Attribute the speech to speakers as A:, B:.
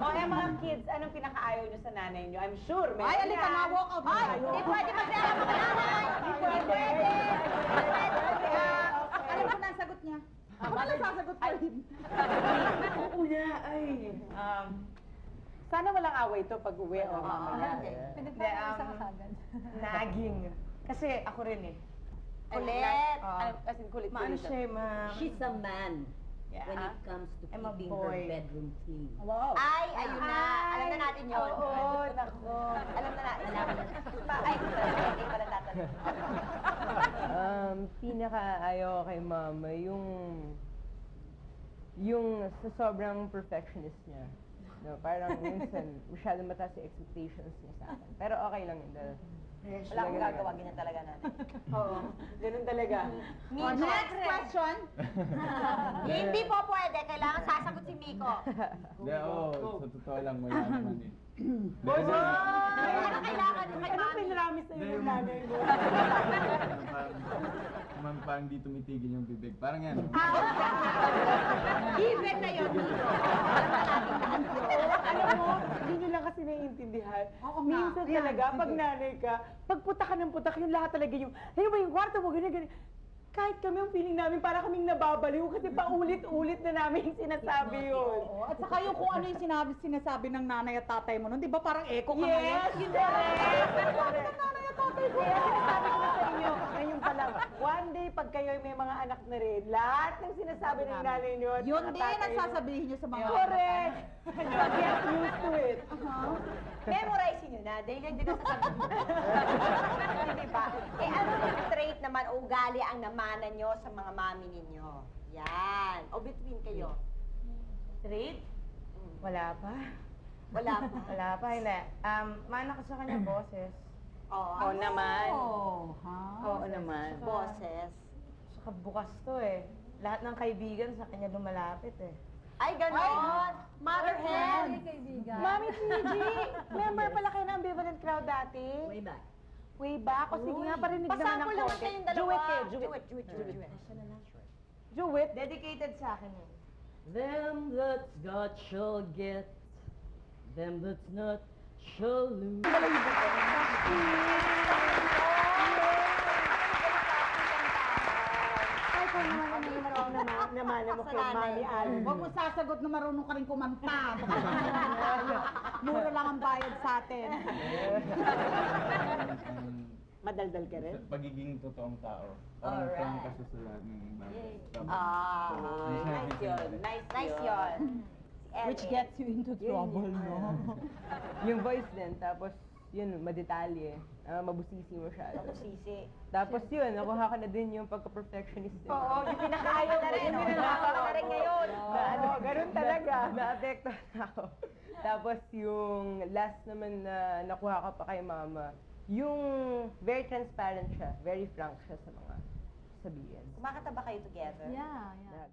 A: O, mga kids, anong pinakaayaw nyo sa nanay nyo? I'm sure, meron
B: Ay, alika na, walk out na tayo.
C: Hindi pwede mag-reala mga nanay! Hindi pwede!
B: Alam ko na ang sagot niya. Ako na sasagot ko rin.
A: Kuya, ay. Sana walang away to pag uwi o mamaya.
D: Pinagpapalisa ka agad.
A: Naging. Kasi ako rin eh.
C: Kulit!
A: As in, kulit.
E: Maano siya,
F: She's a man
A: Yeah.
F: when it comes to
E: I'm a
F: keeping
E: boy.
F: her bedroom clean.
B: Wow.
C: Ay, ayun na. Alam na natin yun.
A: Oo, nako.
C: Alam na natin. Ay, hindi pala tatanong.
E: Pinaka-ayaw kay mama, yung sa sobrang perfectionist niya. No, parang minsan, masyadong mataas yung expectations niya sa akin. Pero okay lang yun. Dahil
C: Wala akong gagawa, ganyan talaga natin.
A: Oo, ganun talaga.
B: Next question.
C: Hindi po pwede. Kailangan sasagot si Miko.
G: Hindi, oo. Sa totoo lang, wala naman eh.
A: Boy!
C: Ano kailangan mo kay
A: Anong
C: mami?
A: pinramis sa'yo yung nanay mo?
G: Parang di tumitigil yung bibig. Parang yan.
C: Even na yun, Miko.
A: Alam mo, hindi nyo lang kasi naiintindihan.
B: Oo nga.
A: Minsan
B: Yan,
A: talaga, pag
B: sige.
A: nanay ka, pag putak ka ng putak, yung lahat talaga yung, ayun ba yung kwarto mo, ganyan, ganyan. Kahit kami, ang feeling namin, para kaming nababaliw kasi paulit-ulit na namin sinasabi yun.
B: Oo. At saka yung kung ano yung sinasabi ng nanay at tatay mo nun, di ba parang echo ka ngayon?
A: Yes, yun correct.
B: Nanay at tatay ko.
A: Kaya sinasabi ko na sa inyo, ngayon pa lang, one day, pag kayo may mga anak na rin, lahat ng sinasabi ng nanay nyo at
B: Yun
A: mga
B: din
A: tatay
B: ang
A: nyo,
B: sasabihin niyo sa mga
A: correct! Get used to it.
C: Memorize nyo na. Dahil yan din ang sasabihin. Hindi ba? Eh, ano yung trait naman o ugali ang namana nyo sa mga mami ninyo? Yan. O between kayo.
E: Trait? Wala pa.
C: Wala pa.
E: Wala pa, hindi. Mana ko sa kanya boses.
C: Oo.
A: Oo naman.
B: Oh, ha?
A: Oo naman.
C: Boses.
E: Saka bukas to eh. Lahat ng kaibigan sa kanya lumalapit eh.
C: Ay, ganon. Mother hen.
D: Kaibigan.
A: Mami TG, member pala kayo ng Ambivalent Crowd dati?
F: Way back.
A: Way back? O sige nga, parinig naman ng
C: Pasample naman
A: konti.
C: kayong dalawa.
A: Jewet kayo,
C: Jewet,
A: Jewet.
C: Jewet, Jewet.
A: Jewet?
E: Dedicated sa akin yun.
F: Them that's got shall get, them that's not shall lose.
A: Ay, kung naman mo kay Mami Allen.
B: Huwag mo sasagot na marunong ka rin kumanta. Mura lang ang bayad sa atin.
A: Madaldal ka rin?
G: Sa pagiging totoong tao. Parang frank ka sa lahat ng bagay.
C: Nice yun. Nice yun. Si
B: Which
C: Ellie.
B: gets you into trouble, no?
E: Yung voice din, tapos yun, madetalye. Mabusisi mo siya.
C: Sisi.
E: Tapos yun, nakuha ko na din yung pagka-perfectionist din.
A: Oo, yung pinakaayaw
C: na
A: mo.
C: rin.
A: Yung
C: Nakaka
A: pinakaayaw
C: na rin ngayon.
A: Ano, ganun talaga.
E: Na-apektuhan ako. Tapos yung last naman na nakuha ko pa kay mama, yung very transparent siya, very frank siya sa mga sabihin.
C: Kumakata ba kayo together?
D: Yeah, yeah.
E: Lagi.